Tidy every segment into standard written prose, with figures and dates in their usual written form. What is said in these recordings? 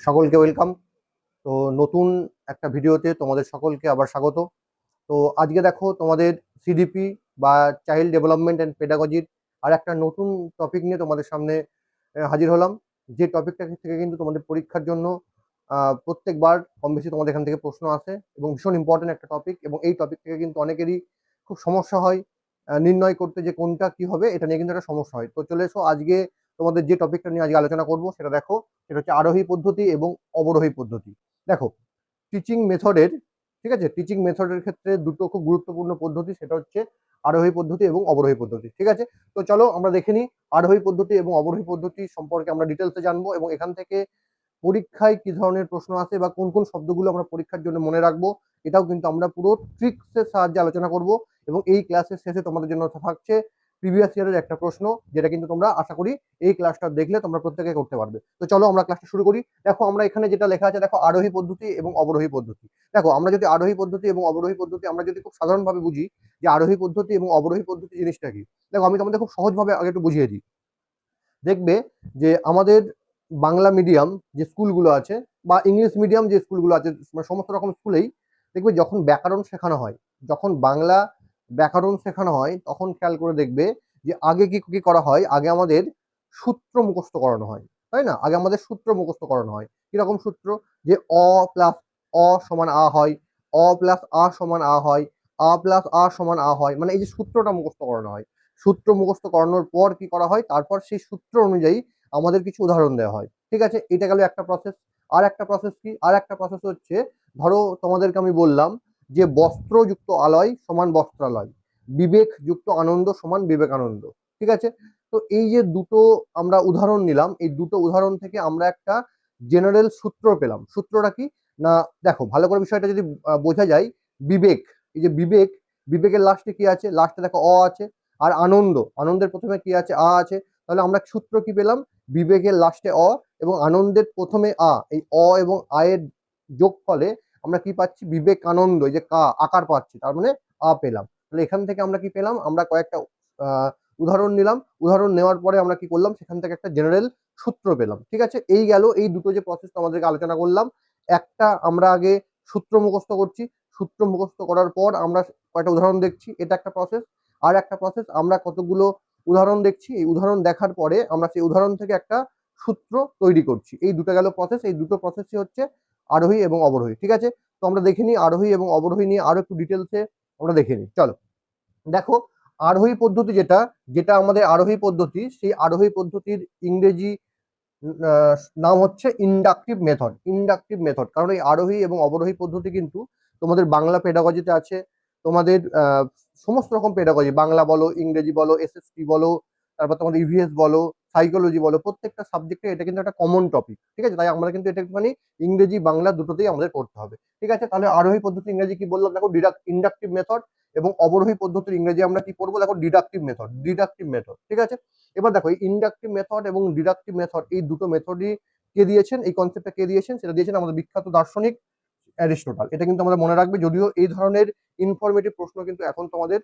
সকলকে ওয়েলকাম। তো নতুন একটা ভিডিওতে তোমাদের সকলকে আবার স্বাগত। তো আজকে দেখো তোমাদের সিডিপি বা চাইল্ড ডেভেলপমেন্ট অ্যান্ড পেডাগজির আর একটা নতুন টপিক নিয়ে তোমাদের সামনে হাজির হলাম। যে টপিকটা থেকে কিন্তু তোমাদের পরীক্ষার জন্য প্রত্যেকবার কম বেশি তোমাদের এখান থেকে প্রশ্ন আসে এবং ভীষণ ইম্পর্টেন্ট একটা টপিক, এবং এই টপিক থেকে কিন্তু অনেকেরই খুব সমস্যা হয় নির্ণয় করতে যে কোনটা কি হবে, এটা নিয়ে কিন্তু একটা সমস্যা হয়। তো চলে এসো, আজকে তোমাদের যে টপিকটা নিয়ে আজকে আলোচনা করবো সেটা দেখো, সেটা হচ্ছে আরোহী পদ্ধতি এবং অবরোহী পদ্ধতি। দেখো, টিচিং মেথডের, ঠিক আছে, টিচিং মেথডের ক্ষেত্রে দুটো খুব গুরুত্বপূর্ণ পদ্ধতি, সেটা হচ্ছে আরোহী পদ্ধতি এবং অবরোহী পদ্ধতি। ঠিক আছে, তো চলো আমরা দেখে নিই আরোহী পদ্ধতি এবং অবরোহী পদ্ধতি সম্পর্কে আমরা ডিটেলসে জানবো, এবং এখান থেকে পরীক্ষায় কি ধরনের প্রশ্ন আসে বা কোন কোন শব্দগুলো আমরা পরীক্ষার জন্য মনে রাখবো, এটাও কিন্তু আমরা পুরো ট্রিক্সের সাহায্যে আলোচনা করব। এবং এই ক্লাসের শেষে তোমাদের জন্য থাকছে প্রিভিয়াস ইয়ারের একটা প্রশ্ন, যেটা কিন্তু তোমরা আশা করি এই ক্লাসটা দেখলে তোমরা প্রত্যেকে করতে পারবে। তো চলো আমরা ক্লাসটা শুরু করি। দেখো, আমরা এখানে যেটা লেখা আছে, দেখো আরোহী পদ্ধতি এবং অবরোহী পদ্ধতি। দেখো, আমরা যদি আরোহী পদ্ধতি এবং অবরোহী পদ্ধতি আমরা যদি খুব সাধারণভাবে বুঝি যে আরোহী পদ্ধতি এবং অবরোহী পদ্ধতি জিনিসটা কি, দেখো আমি তোমাদের খুব সহজভাবে আগে একটু বুঝিয়ে দিই। দেখবে যে আমাদের বাংলা মিডিয়াম যে স্কুলগুলো আছে বা ইংলিশ মিডিয়াম যে স্কুলগুলো আছে, সমস্ত রকম স্কুলেই দেখবে যখন ব্যাকরণ শেখানো হয়, যখন বাংলা ব্যাকরণ শেখানো হয়, তখন খেয়াল করে দেখবে যে আগে কি কি করা হয়, আগে আমাদের সূত্র মুখস্থ করানো হয়, তাই না? আগে আমাদের সূত্র মুখস্থ করানো হয়। কিরকম সূত্র? যে অ প্লাস অ সমান আ হয়, অ প্লাস আ সমান আ হয়, আ প্লাস আ সমান আ হয়, মানে এই যে সূত্রটা মুখস্থ করানো হয়। সূত্র মুখস্থ করানোর পর কি করা হয়, তারপর সেই সূত্র অনুযায়ী আমাদের কিছু উদাহরণ দেওয়া হয়। ঠিক আছে, এটা গেল একটা প্রসেস। আর একটা প্রসেস কি? আর একটা প্রসেস হচ্ছে, ধরো তোমাদেরকে আমি বললাম যে বস্ত্রযুক্ত আলয় সমান বস্ত্রালয়, বিবেক যুক্ত আনন্দ সমান বিবেকানন্দ। ঠিক আছে, তো এই যে দুটো আমরা উদাহরণ নিলাম, এই দুটো উদাহরণ থেকে আমরা একটা জেনারেল সূত্র পেলাম। সূত্রটা কি না, দেখো ভালো করে বিষয়টা যদি বোঝা যায়, বিবেক, এই যে বিবেক, বিবেকের লাস্টে কি আছে? লাস্টে দেখো অ আছে। আর আনন্দ, আনন্দের প্রথমে কি আছে? আ আছে। তাহলে আমরা সূত্র কি পেলাম? বিবেকের লাস্টে অ এবং আনন্দের প্রথমে আ, এই অ এবং আয়ের যোগ ফলে আমরা কি পাচ্ছি? বিবেকানন্দ, এই যে কা আকার পাচ্ছি, তার মানে আ পেলাম। তাহলে এখান থেকে আমরা কি পেলাম? আমরা কয়েকটা উদাহরণ নিলাম। উদাহরণ নেওয়ার পরে আমরা কি করলাম? সেখান থেকে একটা জেনারেল সূত্র পেলাম। ঠিক আছে, এই গেল এই দুটো যে প্রসেস আমাদেরকে আলোচনা করলাম। একটা আমরা আগে সূত্র মুখস্থ করছি, সূত্র মুখস্থ করার পর আমরা কয়েকটা উদাহরণ দেখছি, এটা একটা প্রসেস। আর একটা প্রসেস, আমরা কতগুলো উদাহরণ দেখছি, এই উদাহরণ দেখার পরে আমরা সেই উদাহরণ থেকে একটা সূত্র তৈরি করছি। এই দুটো গেল প্রসেস। এই দুটো প্রসেসই হচ্ছে আরোহী এবং অবরোহী। ঠিক আছে, তো আমরা দেখে নিই আরোহী এবং অবরোহী নিয়ে আরো একটু ডিটেলসে আমরা দেখে নিই। চলো দেখো, আরোহী পদ্ধতি যেটা, যেটা আমাদের আরোহী পদ্ধতি, সেই আরোহী পদ্ধতির ইংরেজি নাম হচ্ছে ইন্ডাকটিভ মেথড। ইন্ডাকটিভ মেথড, কারণ এই আরোহী এবং অবরোহী পদ্ধতি কিন্তু তোমাদের বাংলা পেডাগজিতে আছে, তোমাদের সমস্ত রকম পেডাগজি, বাংলা বলো, ইংরেজি বলো, এসএসটি বলো, তারপর তোমাদের ইভিএস বলো, সাইকোলজি বলো, প্রত্যেকটা সাবজেক্টে এটা কিন্তু একটা কমন টপিক। ঠিক আছে, তাই আমরা কিন্তু এটা একটুখানি ইংরেজি বাংলা দুটোতেই আমাদের পড়তে হবে। ঠিক আছে, তাহলে আরোহী পদ্ধতি ইংরেজি কি বললাম? দেখো, ইন্ডাকটিভ মেথড। এবং অবরোহী পদ্ধতির ইংরেজি আমরা কি পড়বো? দেখো, ডিডাকটিভ মেথড। ডিডাকটিভ মেথড, ঠিক আছে। এবার দেখো, এই ইন্ডাকটিভ মেথড এবং ডিডাকটিভ মেথড, এই দুটো মেথডই কে দিয়েছেন, এই কনসেপ্টটা কে দিয়েছেন? সেটা দিয়েছেন আমাদের বিখ্যাত দার্শনিক অ্যারিস্টটল। এটা কিন্তু আমরা মনে রাখবে, যদিও এই ধরনের ইনফরমেটিভ প্রশ্ন কিন্তু এখন তোমাদের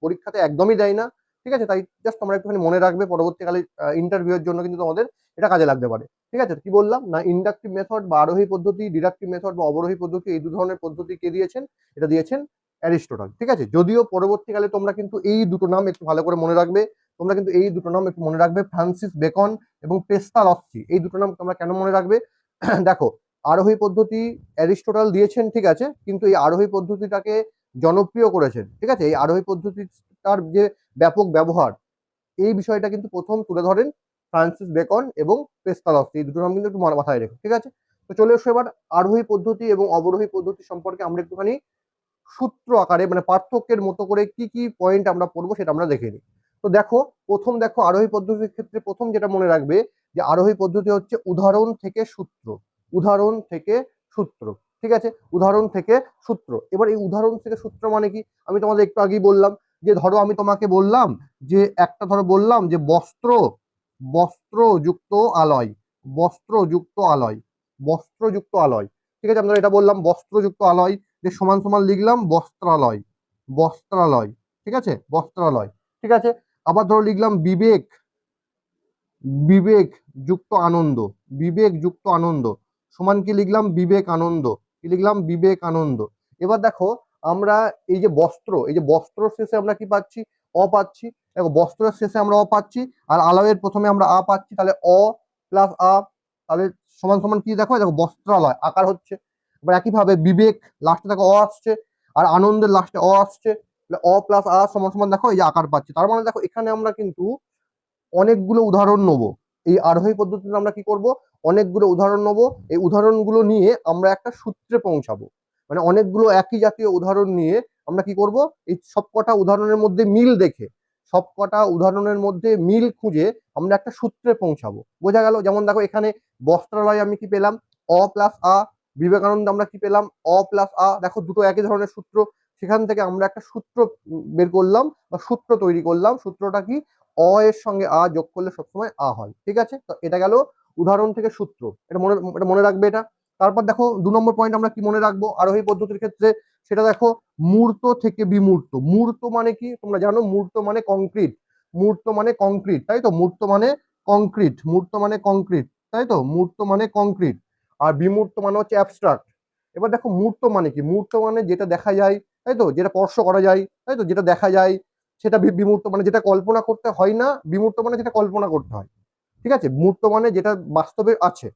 পরীক্ষাতে একদমই দেয় না। ঠিক আছে, তাই জাস্ট আমরা একটুখানি মনে রাখবে, পরবর্তীকালে ইন্টারভিউ এর জন্য কিন্তু তোমাদের এটা কাজে লাগতে পারে। ঠিক আছে, কি বললাম না, ইন্ডাকটিভ মেথড বা আরোহী পদ্ধতি, ডিডাকটিভ মেথড বা অবরোহী পদ্ধতি, এই দু ধরনের পদ্ধতি কে দিয়েছেন? এটা দিয়েছেন অ্যারিস্টটল। ঠিক আছে, যদিও পরবর্তীকালে তোমরা কিন্তু এই দুটো নাম একটু ভালো করে মনে রাখবে। তোমরা কিন্তু এই দুটো নাম একটু মনে রাখবে, ফ্রান্সিস বেকন এবং পেস্তালস্কি। এই দুটো নাম তোমরা কেন মনে রাখবে? দেখো, আরোহী পদ্ধতি অ্যারিস্টটল দিয়েছেন, ঠিক আছে, কিন্তু এই আরোহী পদ্ধতিটাকে জনপ্রিয় করেছেন, ঠিক আছে, এই আরোহী পদ্ধতিটার যে ব্যাপক ব্যবহার, এই বিষয়টা কিন্তু প্রথম তুলে ধরেন ফ্রান্সিস বেকন এবং পেস্তালস্কি। এই দুটো নাম কিন্তু একটু মাথায় রেখো। ঠিক আছে, তো চলে এসো এবার আরোহী পদ্ধতি এবং অবরোহী পদ্ধতি সম্পর্কে আমরা একটুখানি সূত্র আকারে, মানে পার্থক্যের মতো করে কি কি পয়েন্ট আমরা পড়বো সেটা আমরা দেখে নিই। তো দেখো, প্রথম দেখো, আরোহী পদ্ধতির ক্ষেত্রে প্রথম যেটা মনে রাখবে, যে আরোহী পদ্ধতি হচ্ছে উদাহরণ থেকে সূত্র। উদাহরণ থেকে সূত্র, ঠিক আছে, উদাহরণ থেকে সূত্র। এবার এই উদাহরণ থেকে সূত্র মানে কি? আমি তোমাদের একটু আগেই বললাম যে ধরো আমি তোমাকে বললাম যে একটা, ধরো বললাম যে বস্ত্র, বস্ত্রযুক্ত আলয়, বস্ত্রযুক্ত আলয়, বস্ত্রযুক্ত আলয়। ঠিক আছে, আমরা এটা বললাম বস্ত্রযুক্ত আলয়, যে সমান সমান লিখলাম বস্ত্রালয়, বস্ত্রালয়। ঠিক আছে, বস্ত্রালয়। ঠিক আছে, আবার ধরো লিখলাম বিবেক, বিবেক যুক্ত আনন্দ, বিবেক যুক্ত আনন্দ সমান কি লিখলাম, বিবেকানন্দ। কি লিখলাম, বিবেকানন্দ। এবার দেখো আমরা এই যে বস্ত্র শেষে আমরা কি পাচ্ছি, অ পাচ্ছি। দেখো বস্ত্রের শেষে আমরা অ পাচ্ছি, আর আলয়ের প্রথমে আমরা আ পাচ্ছি, তাহলে অ প্লাস আ, তাহলে সমান সমান কি, দেখো দেখো বস্ত্রালয় আকার হচ্ছে। এবার একইভাবে বিবেক লাস্টে দেখো অ আসছে, আর আনন্দের লাস্টে অ আসছে, অ প্লাস আ সমান সমান দেখো এই যে আকার পাচ্ছি। তার মানে দেখো এখানে আমরা কিন্তু অনেকগুলো উদাহরণ নেবো। এই আরোহী পদ্ধতিতে আমরা কি করব, অনেকগুলো উদাহরণ নেবো। এই উদাহরণগুলো নিয়ে আমরা একটা সূত্রে পৌঁছাবো। মানে অনেকগুলো একই জাতীয় উদাহরণ নিয়ে আমরা কি করব, এই সবকটা উদাহরণের মধ্যে মিল দেখে, সবকটা উদাহরণের মধ্যে মিল খুঁজে আমরা একটা সূত্রে পৌঁছাবো। বোঝা গেল? যেমন দেখো এখানে বস্ত্রালয় আমি কি পেলাম, অ প্লাস আ। বিবেকানন্দ আমরা কি পেলাম, অ প্লাস আ। দেখো দুটো একই ধরনের সূত্র, সেখান থেকে আমরা একটা সূত্র বের করলাম বা সূত্র তৈরি করলাম। সূত্রটা কি, অ এর সঙ্গে আ যোগ করলে সবসময় আ হয়। ঠিক আছে, তো এটা গেল উদাহরণ থেকে সূত্র, এটা মনে রাখবে এটা। তারপর দেখো 2 নম্বর পয়েন্ট আমরা কি মনে রাখবো আরোহী পদ্ধতির ক্ষেত্রে, সেটা দেখো মূর্ত থেকে বিমূর্ত। মূর্ত মানে কি তোমরা জানো, মূর্ত মানে কংক্রিট। মূর্ত মানে কংক্রিট, তাই তো, মূর্ত মানে কংক্রিট, মূর্ত মানে কংক্রিট, তাই তো, মূর্ত মানে কংক্রিট। আর বিমূর্ত মানে হচ্ছে অ্যাবস্ট্রাক্ট। এবার দেখো মূর্ত মানে কি, মূর্ত মানে যেটা দেখা যায়, তাই তো, যেটা স্পর্শ করা যায়, তাই তো, যেটা দেখা যায় সেটা বিমূর্ত। মানে যেটা কল্পনা করতে হয় না, বিমূর্ত মানে যেটা কল্পনা করতে হয়। ঠিক আছে, মূর্ত মানে যেটা বাস্তবে আছে,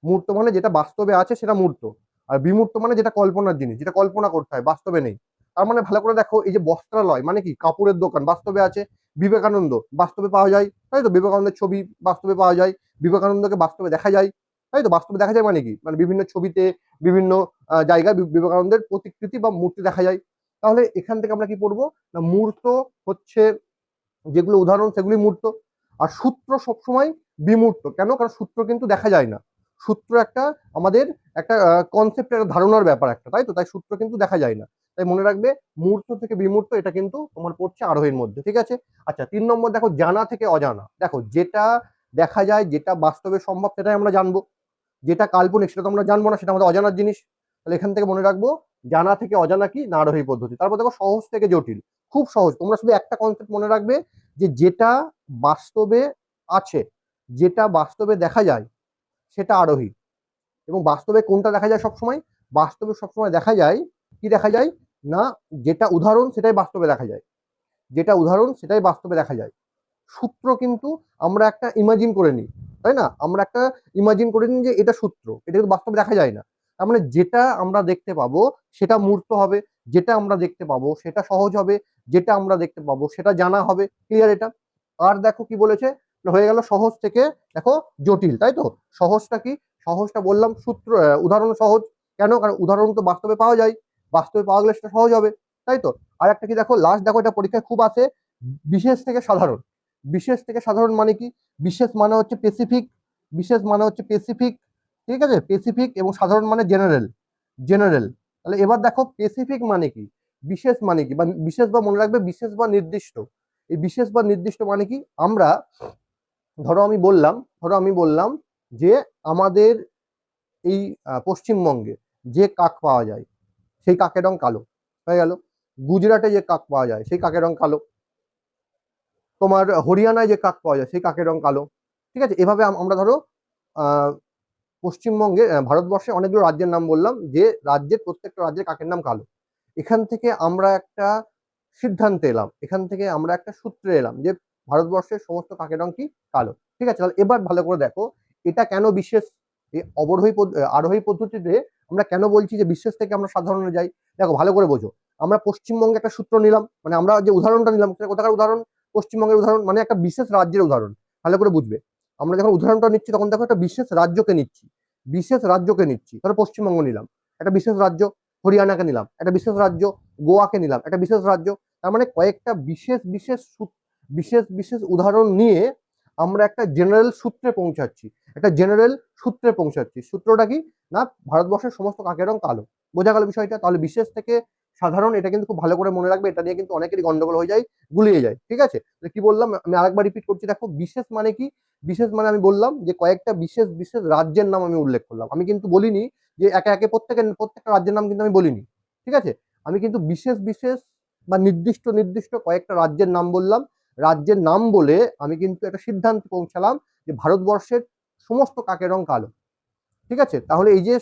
মূর্ত মানে যেটা বাস্তবে আছে সেটা মূর্ত। আর বিমূর্ত মানে যেটা কল্পনার জিনিস, যেটা কল্পনা করতে হয়, বাস্তবে নেই। তার মানে ভালো করে দেখো, এই যে বস্ত্রালয় মানে কি, কাপড়ের দোকান, বাস্তবে আছে। বিবেকানন্দ বাস্তবে পাওয়া যায়, তাই তো, বিবেকানন্দের ছবি বাস্তবে পাওয়া যায়। বিবেকানন্দকে বাস্তবে দেখা যায়, তাই তো। বাস্তবে দেখা যায় মানে কি, মানে বিভিন্ন ছবিতে, বিভিন্ন জায়গায় বিবেকানন্দের প্রতিকৃতি বা মূর্তি দেখা যায়। তাহলে এখান থেকে আমরা কি পড়বো না, মূর্ত হচ্ছে যেগুলো উদাহরণ সেগুলি মূর্ত। আর সূত্র সবসময় বিমূর্ত। কেন? কারণ সূত্র কিন্তু দেখা যায় না। সূত্র একটা আমাদের একটা কনসেপ্ট, একটা ধারণার ব্যাপার একটা, তাই তো, তাই সূত্র কিন্তু দেখা যায় না। তাই মনে রাখবে মূর্ত থেকে বিমূর্ত, এটা কিন্তু তোমার পড়ছে আরোহীর মধ্যে। ঠিক আছে, আচ্ছা 3 নম্বর দেখো জানা থেকে অজানা। দেখো যেটা দেখা যায়, যেটা বাস্তবে সম্ভব, সেটাই আমরা জানবো। যেটা কাল্পনিক সেটা তো আমরা জানবো না, সেটা আমাদের অজানার জিনিস। তাহলে এখান থেকে মনে রাখবো জানা থেকে অজানা কি, না আরোহী পদ্ধতি। তারপর দেখো সহজ থেকে জটিল। খুব সহজ, তোমরা শুধু একটা কনসেপ্ট মনে রাখবে, যে যেটা বাস্তবে আছে, যেটা বাস্তবে দেখা যায় সেটা আরোহী। এবং বাস্তবে কোনটা দেখা যায় সবসময়, বাস্তবে সবসময় দেখা যায় কি, দেখা যায় না, যেটা উদাহরণ সেটাই বাস্তবে দেখা যায়, যেটা উদাহরণ সেটাই বাস্তবে দেখা যায়। সূত্র কিন্তু আমরা একটা ইমাজিন করে নিই, তাই না, আমরা একটা ইমাজিন করে নিই যে এটা সূত্র, এটা কিন্তু বাস্তবে দেখা যায় না। তার মানে যেটা আমরা দেখতে পাবো সেটা মূর্ত হবে, যেটা আমরা দেখতে পাবো সেটা সহজ হবে, যেটা আমরা দেখতে পাবো সেটা জানা হবে। ক্লিয়ার এটা? আর দেখো কি বলেছে, হয়ে গেল সহজ থেকে দেখো জটিল, তাই তো। সহজটা কি, সহজটা বললাম সূত্র, উদাহরণ সহজ। কেন? কারণ উদাহরণ তো বাস্তবে পাওয়া যায়, বাস্তবে পাওয়া গেলে সেটা সহজ হবে, তাই তো। আর একটা কি দেখো লাস্ট, দেখো এটা পরীক্ষায় খুব আসে, বিশেষ থেকে সাধারণ। বিশেষ থেকে সাধারণ মানে কি, বিশেষ মানে হচ্ছে স্পেসিফিক, বিশেষ মানে হচ্ছে স্পেসিফিক, ঠিক আছে, স্পেসিফিক, এবং সাধারণ মানে জেনারেল, জেনারেল। তাহলে এবার দেখো স্পেসিফিক মানে কি, বিশেষ মানে কি, বা বিশেষ, বা মনে রাখবে বিশেষ বা নির্দিষ্ট। এই বিশেষ বা নির্দিষ্ট মানে কি, আমরা ধরো আমি বললাম যে আমাদের এই পশ্চিমবঙ্গে যে কাক পাওয়া যায় সেই কাকের রং কালো, হয়ে গেল। গুজরাটে যে কাক পাওয়া যায় সেই কাকের রং কালো। তোমার হরিয়ানায় যে কাক পাওয়া যায় সেই কাকের রং কালো। ঠিক আছে, এভাবে আমরা ধরো আহ পশ্চিমবঙ্গে, ভারতবর্ষে অনেকগুলো রাজ্যের নাম বললাম, যে রাজ্যের প্রত্যেকটা রাজ্যের কাকের নাম কালো। এখান থেকে আমরা একটা সিদ্ধান্তে এলাম, এখান থেকে আমরা একটা সূত্রে এলাম যে ভারতবর্ষের সমস্ত কাকের রং কি, কালো। ঠিক আছে, তাহলে এবার ভালো করে দেখো এটা কেন বিশেষ। এই আরোহী পদ্ধতিতে আমরা কেন বলছি যে বিশেষ থেকে আমরা সাধারণে যাই। দেখো ভালো করে বোঝো, আমরা পশ্চিমবঙ্গে একটা সূত্র নিলাম, মানে আমরা যে উদাহরণটা নিলাম সেটা কোথাকার উদাহরণ, পশ্চিমবঙ্গের উদাহরণ, মানে একটা বিশেষ রাজ্যের উদাহরণ। ভালো করে বুঝবে, আমরা যখন উদাহরণটা নিচ্ছি তখন দেখো একটা বিশেষ রাজ্যকে নিচ্ছি, বিশেষ রাজ্যকে নিচ্ছি। ধরো পশ্চিমবঙ্গ নিলাম, একটা বিশেষ রাজ্য। হরিয়ানাকে নিলাম, একটা বিশেষ রাজ্য। গোয়াকে নিলাম, একটা বিশেষ রাজ্য। তার মানে কয়েকটা বিশেষ বিশেষ উদাহরণ নিয়ে আমরা একটা জেনারেল সূত্রে পৌঁছাচ্ছি, একটা জেনারেল সূত্রে পৌঁছাচ্ছি। সূত্রটা কি, না ভারতবর্ষের সমস্ত কাকের রং কালো। বোঝা গেল বিষয়টা? তাহলে বিশেষ থেকে সাধারণ, এটা কিন্তু খুব ভালো করে মনে রাখবে, এটা নিয়ে কিন্তু অনেকেরই গন্ডগোল হয়ে যায়, গুলিয়ে যায়। ঠিক আছে, কি বললাম আমি আরেকবার রিপিট করছি, দেখো বিশেষ মানে কি, বিশেষ মানে আমি বললাম যে কয়েকটা বিশেষ বিশেষ রাজ্যের নাম আমি উল্লেখ করলাম। আমি কিন্তু বলিনি যে একে একে প্রত্যেকটা রাজ্যের নাম কিন্তু আমি বলিনি। ঠিক আছে, আমি কিন্তু বিশেষ বিশেষ বা নির্দিষ্ট নির্দিষ্ট কয়েকটা রাজ্যের নাম বললাম। রাজ্যের নাম বলে আমি কিন্তু একটা সিদ্ধান্তে পৌঁছালাম যে ভারতবর্ষের সমস্ত কাকের রং কালো। ঠিক আছে, তাহলে এই যে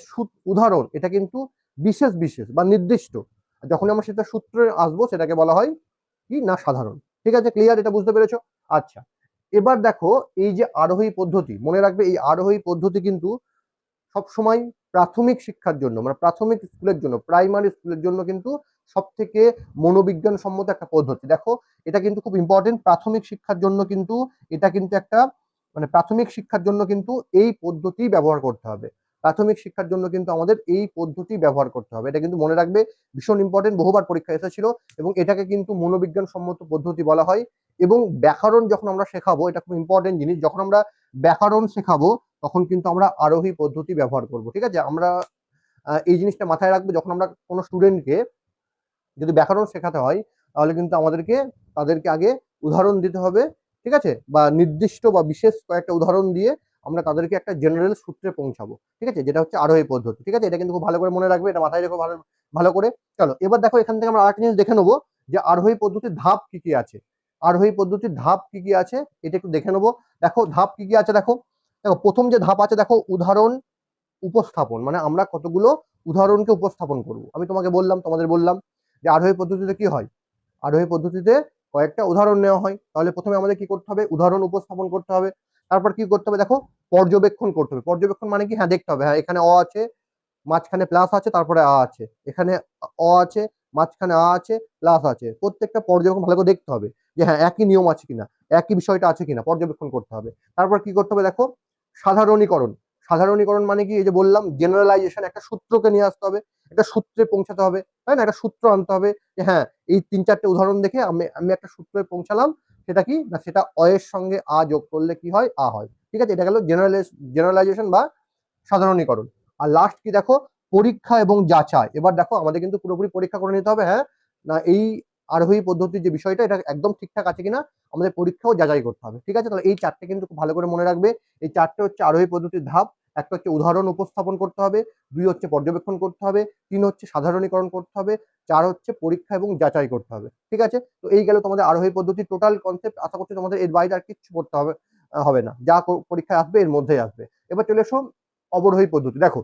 উদাহরণ এটা কিন্তু বিশেষ বিশেষ বা নির্দিষ্ট, যখন আমরা সেটা সূত্রে আসবো সেটাকে বলা হয় কি না সাধারণ। ঠিক আছে, ক্লিয়ার, এটা বুঝতে পেরেছো? আচ্ছা, এবার দেখো এই যে আরোহী পদ্ধতি, মনে রাখবে এই আরোহী পদ্ধতি কিন্তু সবসময় প্রাথমিক শিক্ষার জন্য, মানে প্রাথমিক স্কুলের জন্য, প্রাইমারি স্কুলের জন্য কিন্তু সব থেকে মনোবিজ্ঞান সম্মত একটা পদ্ধতি। দেখো এটা কিন্তু খুব ইম্পর্টেন্ট, প্রাথমিক শিক্ষার জন্য কিন্তু এটা কিন্তু একটা, মানে প্রাথমিক শিক্ষার জন্য কিন্তু এই পদ্ধতি ব্যবহার করতে হবে। প্রাথমিক শিক্ষার জন্য কিন্তু আমাদের এই পদ্ধতি ব্যবহার করতে হবে, এটা কিন্তু মনে রাখবে, ভীষণ ইম্পর্টেন্ট, বহুবার পরীক্ষা এসেছিল। এবং এটাকে কিন্তু মনোবিজ্ঞান সম্মত পদ্ধতি বলা হয়। এবং ব্যাকরণ যখন আমরা শেখাবো, এটা খুব ইম্পর্টেন্ট জিনিস, যখন আমরা ব্যাকরণ শেখাবো তখন কিন্তু আমরা আরোহী পদ্ধতি ব্যবহার করব। ঠিক আছে, আমরা এই জিনিসটা মাথায় রাখবো, যখন আমরা কোনো স্টুডেন্টকে যদি ব্যাকরণ শেখাতে হয় তাহলে কিন্তু আমাদেরকে তাদেরকে আগে উদাহরণ দিতে হবে। ঠিক আছে, বা নির্দিষ্ট বা বিশেষ কয়েকটা উদাহরণ দিয়ে আমরা তাদেরকে একটা জেনারেল সূত্রে পৌঁছাবো। ঠিক আছে, যেটা হচ্ছে আরোহী পদ্ধতি। ঠিক আছে, এটা কিন্তু খুব ভালো করে মনে রাখবে, এটা মাথায় রেখো ভালো ভালো করে। চলো এবার দেখো এখান থেকে আমরা আরেকটা জিনিস দেখে নেবো যে আরোহী পদ্ধতির ধাপ কি কি আছে। আরোহী পদ্ধতির ধাপ কি কি আছে এটা একটু দেখে নেবো। দেখো ধাপ কি কি আছে, দেখো দেখো প্রথম যে ধাপ আছে, দেখো উদাহরণ উপস্থাপন, মানে আমরা কতগুলো উদাহরণকে উপস্থাপন করব। আমি তোমাকে বললাম, তোমাদের বললাম যে আরোহী পদ্ধতিতে কি হয়, আরোহী পদ্ধতিতে কয়েকটা উদাহরণ নেওয়া হয়। তাহলে প্রথমে আমাদের কি করতে হবে, উদাহরণ উপস্থাপন করতে হবে। তারপর কি করতে হবে, দেখো পর্যবেক্ষণ করতে হবে। পর্যবেক্ষণ মানে কি, হ্যাঁ দেখতে হবে, হ্যাঁ এখানে অ আছে, মাঝখানে প্লাস আছে, তারপরে আ আছে, এখানে অ আছে, মাঝখানে আ আছে, প্লাস আছে, প্রত্যেকটা পর্যবেক্ষণ ভালো করে দেখতে হবে যে হ্যাঁ একই নিয়ম আছে কিনা, একই বিষয়টা আছে কিনা, পর্যবেক্ষণ করতে হবে। তারপর কি করতে হবে, দেখো সাধারণীকরণ। সাধারণীকরণ মানে কি, এই যে বললাম জেনারেলাইজেশন, একটা সূত্রকে নিয়ে আসতে হবে, একটা সূত্রে পৌঁছাতে হবে, তাই না, একটা সূত্র আনতে হবে যে হ্যাঁ এই ৩-৪টে উদাহরণ দেখে আমি আমি একটা সূত্রে পৌঁছালাম। সেটা কি না, সেটা অ এর সঙ্গে আ যোগ করলে কি হয়, আ হয়। ঠিক আছে, এটা গেল জেনারেলাইজেশন বা সাধারণীকরণ। আর লাস্ট কি, দেখো পরীক্ষা এবং যাচাই। এবার দেখো আমাদের কিন্তু পুরোপুরি পরীক্ষা করে নিতে হবে, হ্যাঁ না এই আরোহী পদ্ধতির যে বিষয়টা এটা একদম ঠিকঠাক আছে কিনা আমাদের পরীক্ষাও যাচাই করতে হবে। ঠিক আছে, তাহলে এই চারটে কিন্তু খুব ভালো করে মনে রাখবে। এই চারটে হচ্ছে আরোহী পদ্ধতির ধাপ। একটা হচ্ছে উদাহরণ উপস্থাপন করতে হবে, ২ হচ্ছে পর্যবেক্ষণ করতে হবে, ৩ হচ্ছে সাধারণীকরণ করতে হবে, ৪ হচ্ছে পরীক্ষা এবং যাচাই করতে হবে। ঠিক আছে, তো এই গেল তোমাদের আরোহী পদ্ধতির টোটাল কনসেপ্ট। আশা করছি তোমাদের এর বাইরে আর কিচ্ছু করতে হবে না, যা পরীক্ষায় আসবে এর মধ্যেই আসবে। এবার চলে এসো অবরোহী পদ্ধতি। দেখো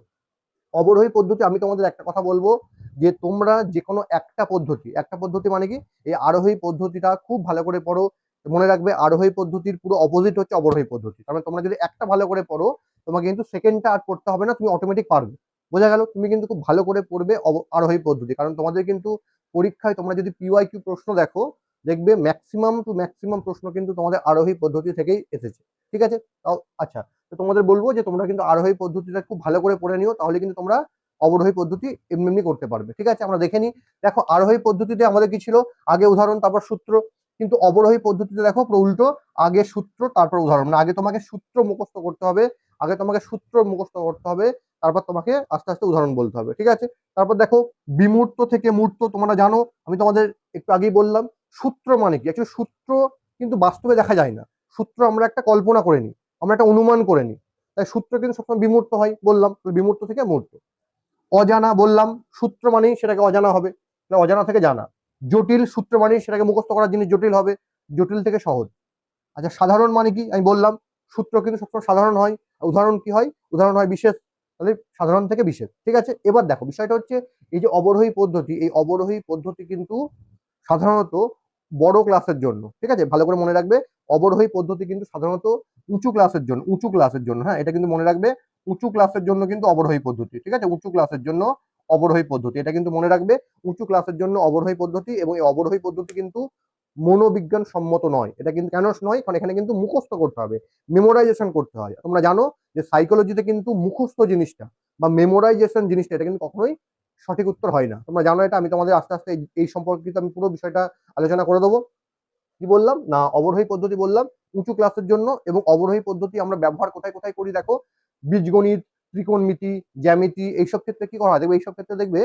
অবরোহী পদ্ধতি আমি তোমাদের একটা কথা বলবো যে তোমরা যে কোনো একটা পদ্ধতি মানে কি, এই আরোহী পদ্ধতিটা খুব ভালো করে পড়ো। মনে রাখবে আরোহী পদ্ধতির পুরো অপোজিট হচ্ছে অবরোহী পদ্ধতি। তার মানে তোমরা যদি একটা ভালো করে পড়ো তোমাকে কিন্তু সেকেন্ডটা আর পড়তে হবে না, তুমি অটোমেটিক পারবে। বোঝা গেল, তুমি কিন্তু খুব ভালো করে পড়বে আরোহী পদ্ধতি, কারণ তোমাদের কিন্তু পরীক্ষায় তোমরা যদি পিওয়াইকিউ প্রশ্ন দেখো, দেখবে ম্যাক্সিমাম টু ম্যাক্সিমাম প্রশ্ন কিন্তু তোমাদের আরোহী পদ্ধতি থেকেই এসেছে। ঠিক আছে, তাও আচ্ছা, তো তোমাদের বলবো যে তোমরা কিন্তু আরোহী পদ্ধতিটা খুব ভালো করে পড়ে নিও, তাহলে কিন্তু তোমরা অবরোহী পদ্ধতি এমনি এমনি করতে পারবে। ঠিক আছে, আমরা দেখে নিই। দেখো আরোহী পদ্ধতিতে আমাদের কি ছিল, আগে উদাহরণ তারপর সূত্র। কিন্তু অবরোহী পদ্ধতিতে দেখো পুরো উল্টো, আগে সূত্র তারপর উদাহরণ। না, আগে তোমাকে সূত্র মুখস্থ করতে হবে, তারপর তোমাকে আস্তে আস্তে উদাহরণ বলতে হবে। ঠিক আছে, তারপর দেখো বিমূর্ত থেকে মূর্ত, তোমরা জানো, আমি তোমাদের একটু আগেই বললাম সূত্র মানে কি। অ্যাকচুয়ালি সূত্র কিন্তু বাস্তবে দেখা যায় না, সূত্র আমরা একটা কল্পনা করে নিই, আমরা একটা অনুমান করে নিই। তাই সূত্র কিন্তু সবসময় বিমূর্ত হয়, বললাম বিমূর্ত থেকে মূর্ত। অজানা বললাম, সূত্র মানেই সেটাকে অজানা হবে, অজানা থেকে জানা। জটিল, সূত্র মানেই সেটাকে মুখস্থ করার জিনিস জটিল হবে, জটিল থেকে সহজ। আচ্ছা সাধারণ মানে কি, আমি বললাম সূত্র কিন্তু সবসময় সাধারণ হয়, উদাহরণ কি হয়, উদাহরণ হয় বিশেষ। তাহলে সাধারণ থেকে বিশেষ। ঠিক আছে, এবার দেখো বিষয়টা হচ্ছে এই যে অবরোহী পদ্ধতি, এই অবরোহী পদ্ধতি কিন্তু সাধারণত বড় ক্লাসের জন্য, ঠিক আছে ভালো করে মনে রাখবে, অবরোহী পদ্ধতি কিন্তু সাধারণত উঁচু ক্লাসের জন্য, হ্যাঁ এটা কিন্তু মনে রাখবে, উঁচু ক্লাসের জন্য কিন্তু অবরোহী পদ্ধতি। ঠিক আছে, উঁচু ক্লাসের জন্য অবরোহী পদ্ধতি, এটা কিন্তু মনে রাখবে, উঁচু ক্লাসের জন্য অবরোহী পদ্ধতি। এবং এই অবরোহী পদ্ধতি কিন্তু মনোবিজ্ঞান সম্মত নয়। এটা কিন্তু কেন নয়, কারণ এখানে কিন্তু মুখস্থ করতে হবে, মেমোরাইজেশন করতে হয়। তোমরা জানো যে সাইকোলজিতে কিন্তু মুখস্থ জিনিসটা বা মেমোরাইজেশন জিনিসটা এটা কিন্তু কখনোই সঠিক উত্তর হয় না। তোমরা জানো এটা, আমি তোমাদের আস্তে আস্তে এই সম্পর্কিত আমি পুরো বিষয়টা আলোচনা করে দেবো। কি বললাম না, অবরোহী পদ্ধতি বললাম উঁচু ক্লাসের জন্য। এবং অবরোহী পদ্ধতি আমরা ব্যবহার কোথায় কোথায় করি, দেখো বীজগণিত, ত্রিকোণমিতি, জ্যামিতি, এইসব ক্ষেত্রে কি করা হয় দেখবে, এইসব ক্ষেত্রে দেখবে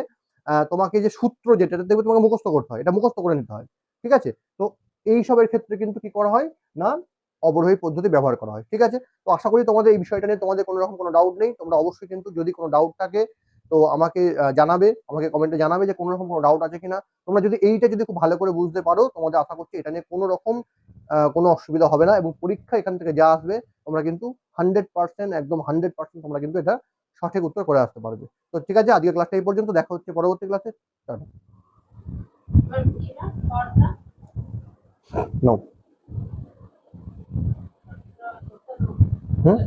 তোমাকে যে সূত্র যেটা দেখবে তোমাকে মুখস্থ করতে হয়, এটা মুখস্থ করে নিতে হয়। ঠিক আছে, তো এইসবের ক্ষেত্রে কিন্তু কি করা হয় না, অবরোহী পদ্ধতি ব্যবহার করা হয়। ঠিক আছে, তো আশা করি তোমাদের এই বিষয়টা নিয়ে তোমাদের কোনো রকম কোনো ডাউট নেই। তোমরা অবশ্যই কিন্তু যদি কোনো ডাউট থাকে তো আমাকে জানাবে, আমাকে কমেন্টে জানাবে যে কোনো রকম কোনো ডাউট আছে কিনা। তোমরা যদি এইটা যদি খুব ভালো করে বুঝতে পারো, তোমাদের আশা করছি এটা নিয়ে কোনো রকম কোনো অসুবিধা হবে না, এবং পরীক্ষা এখান থেকে যা আসবে তোমরা কিন্তু 100% একদম 100% তোমরা কিন্তু এটা সঠিক উত্তর করে আসতে পারবে। তো ঠিক আছে, আজকের ক্লাসটা এই পর্যন্ত, দেখা হচ্ছে পরবর্তী ক্লাসে। নাও। হুম।